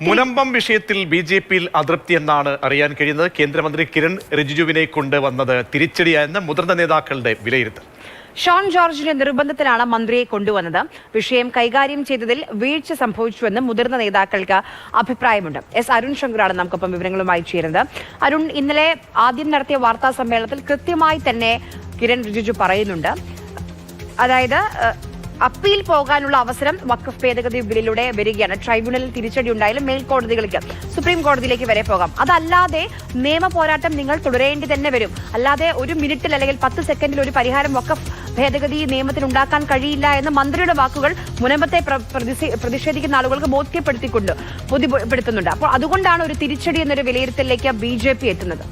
മുനമ്പം വിഷയത്തിൽ ബി.ജെ.പിയിൽ അതൃപ്തി എന്നാണ് അറിയാൻ കഴിയുന്നത്. കേന്ദ്രമന്ത്രി കിരൺ റിജിജുവിനെ കൊണ്ടുവന്നത് തിരിച്ചടിയായെന്ന് മുതിർന്ന നേതാക്കളുടെ വിലയിരുത്തൽ. ഷോൺ ജോർജിന്റെ നിർബന്ധത്തിലാണ് മന്ത്രിയെ കൊണ്ടുവന്നത്. വിഷയം കൈകാര്യം ചെയ്തതിൽ വീഴ്ച സംഭവിച്ചുവെന്ന് മുതിർന്ന നേതാക്കൾക്ക് അഭിപ്രായമുണ്ട്. എസ് അരുൺ ശങ്കറാണ് നമുക്കൊപ്പം വിവരങ്ങളുമായി ചേരുന്നത്. അരുൺ, ഇന്നലെ ആദ്യം നടത്തിയ വാർത്താ സമ്മേളനത്തിൽ കൃത്യമായി തന്നെ കിരൺ റിജിജു പറയുന്നുണ്ട്, അതായത് അപ്പീൽ പോകാനുള്ള അവസരം വഖഫ് ഭേദഗതി ബില്ലിലൂടെ വരികയാണ്. ട്രൈബ്യൂണലിൽ തിരിച്ചടി ഉണ്ടായാലും മേൽക്കോടതികളിലേക്ക്, സുപ്രീം കോടതിയിലേക്ക് വരെ പോകാം. അതല്ലാതെ നിയമ പോരാട്ടം നിങ്ങൾ തുടരേണ്ടി തന്നെ വരും. അല്ലാതെ ഒരു മിനിറ്റിൽ അല്ലെങ്കിൽ 10 സെക്കൻഡിൽ ഒരു പരിഹാരം വഖഫ് ഭേദഗതി നിയമത്തിന് ഉണ്ടാക്കാൻ കഴിയില്ല എന്ന മന്ത്രിയുടെ വാക്കുകൾ മുനമ്പത്തെ പ്രതിഷേധിക്കുന്ന ആളുകൾക്ക് ബോധ്യപ്പെടുത്തുന്നുണ്ട്. അപ്പോൾ അതുകൊണ്ടാണ് ഒരു തിരിച്ചടി എന്നൊരു വിലയിരുത്തലിലേക്ക് ബി.ജെ.പി എത്തുന്നത്.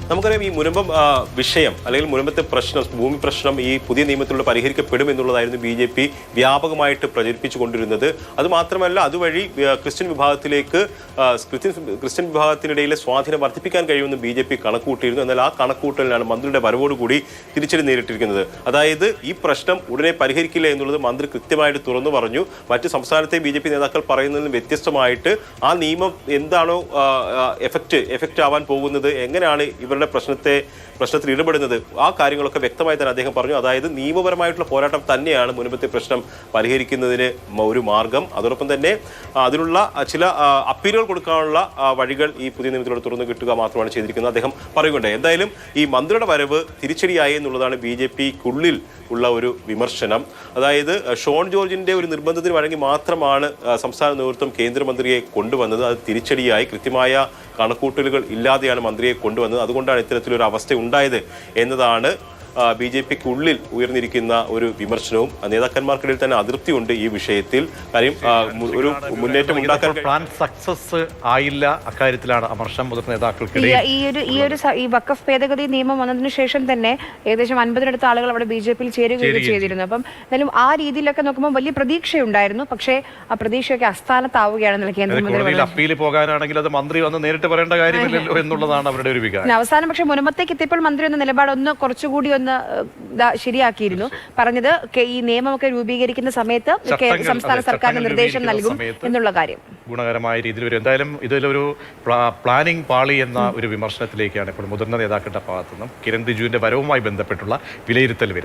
നമുക്കറിയാം, ഈ മുനമ്പം വിഷയം അല്ലെങ്കിൽ മുനമ്പത്തെ പ്രശ്നം, ഭൂമി പ്രശ്നം ഈ പുതിയ നിയമത്തിലൂടെ പരിഹരിക്കപ്പെടും എന്നുള്ളതായിരുന്നു ബി.ജെ.പി വ്യാപകമായിട്ട് പ്രചരിപ്പിച്ചു കൊണ്ടിരുന്നത്. അതുമാത്രമല്ല, അതുവഴി ക്രിസ്ത്യൻ വിഭാഗത്തിനിടയിലെ സ്വാധീനം വർദ്ധിപ്പിക്കാൻ കഴിയുമെന്ന് ബി.ജെ.പി കണക്കുകൂട്ടിയിരുന്നു. എന്നാൽ ആ കണക്കുകൂട്ടലിനാണ് മന്ത്രിയുടെ വരവോടുകൂടി തിരിച്ചടി നേരിട്ടിരിക്കുന്നത്. അതായത് ഈ പ്രശ്നം ഉടനെ പരിഹരിക്കില്ല എന്നുള്ളത് മന്ത്രി കൃത്യമായിട്ട് തുറന്നു പറഞ്ഞു. മറ്റ് സംസ്ഥാനത്തെ ബി.ജെ.പി നേതാക്കൾ പറയുന്നതിലും വ്യത്യസ്തമായിട്ട് ആ നിയമം എന്താണോ എഫക്റ്റ് ആവാൻ പോകുന്നത്, എങ്ങനെയാണ് ഇവരുടെ പ്രശ്നത്തിൽ ഇടപെടുന്നത്, ആ കാര്യങ്ങളൊക്കെ വ്യക്തമായി തന്നെ അദ്ദേഹം പറഞ്ഞു. അതായത് നിയമപരമായിട്ടുള്ള പോരാട്ടം തന്നെയാണ് മുൻപത്തെ പ്രശ്നം പരിഹരിക്കുന്നതിന് ഒരു മാർഗം. അതോടൊപ്പം തന്നെ അതിനുള്ള ചില അപ്പീലുകൾ കൊടുക്കാനുള്ള വഴികൾ ഈ പുതിയ നിയമത്തിലൂടെ തുറന്നു കിട്ടുക മാത്രമാണ് ചെയ്തിരിക്കുന്നത് അദ്ദേഹം പറയുകയുണ്ടായി. എന്തായാലും ഈ മന്ത്രിയുടെ വരവ് തിരിച്ചടിയായി എന്നുള്ളതാണ് ബി.ജെ.പിക്കുള്ളിൽ ഉള്ള ഒരു വിമർശനം. അതായത് ഷോൺ ജോർജിന്റെ ഒരു നിർബന്ധത്തിന് വഴങ്ങി മാത്രമാണ് സംസ്ഥാന നേതൃത്വം കേന്ദ്രമന്ത്രിയെ കൊണ്ടുവന്നത്. അത് തിരിച്ചടിയായി, കൃത്യമായ കണക്കൂട്ടലുകൾ ഇല്ലാതെയാണ് മന്ത്രിയെ കൊണ്ടുവന്നത്. അതുകൊണ്ടാണ് ഇത്തരത്തിലൊരു അവസ്ഥ ഉണ്ടായത് എന്നതാണ് ബി.ജെ.പിക്കുള്ളിൽ ഉയർന്നിരിക്കുന്ന ഒരു വിമർശനവും. നേതാക്കന്മാർക്കിടയിൽ തന്നെ അതൃപ്തിയുണ്ട് ഈ വിഷയത്തിൽ. കാര്യം ഒരു മുന്നേറ്റം ഉണ്ടാക്കാൻ പ്ലാൻ സക്സസ് ആയില്ല, അക്കാര്യത്തിലാണ് അമർഷം മുതിർന്ന നേതാക്കൾക്കിടയിൽ. ഈ വഖഫ് ഭേദഗതി നിയമം വന്നതിന് ശേഷം തന്നെ ഏകദേശം 50-നടുത്ത ആളുകൾ അവിടെ ബി.ജെ.പിയിൽ ചേരുകയും ചെയ്തിരുന്നു. അപ്പം എന്തായാലും ആ രീതിയിലൊക്കെ നോക്കുമ്പോൾ വലിയ പ്രതീക്ഷയുണ്ടായിരുന്നു. പക്ഷേ ആ പ്രതീക്ഷയൊക്കെ അസ്ഥാനത്താവുകയാണെന്നുള്ള കേന്ദ്രമന്ത്രി. അപ്പീൽ പോകാനാണെങ്കിൽ അത് മന്ത്രി വന്ന് നേരിട്ട് പറയേണ്ട കാര്യമില്ലല്ലോ എന്നുള്ളതാണ് അവരുടെ ഒരു വികാരം. അവസാനം പക്ഷേ മുനമ്പത്തേക്ക് എത്തിയപ്പോൾ മന്ത്രി ഒന്ന് നിലപാടൊന്ന് കുറച്ചുകൂടി ശരിയാക്കിയിരുന്നു. പറഞ്ഞത് ഈ നിയമമൊക്കെ രൂപീകരിക്കുന്ന സമയത്ത് സംസ്ഥാന സർക്കാരിന് നിർദ്ദേശം നൽകും എന്നുള്ള കാര്യം ഗുണകരമായ രീതിയിൽ വരും. എന്തായാലും ഇതിലൊരു പ്ലാനിംഗ് പാളി എന്ന ഒരു വിമർശനത്തിലേക്കാണ് ഇപ്പോൾ മുതിർന്ന നേതാക്കളുടെ ഭാഗത്തുനിന്നും കിരൺ റിജിജുവിന്റെ വരവുമായി ബന്ധപ്പെട്ടുള്ള വിലയിരുത്തൽ വരുന്നത്.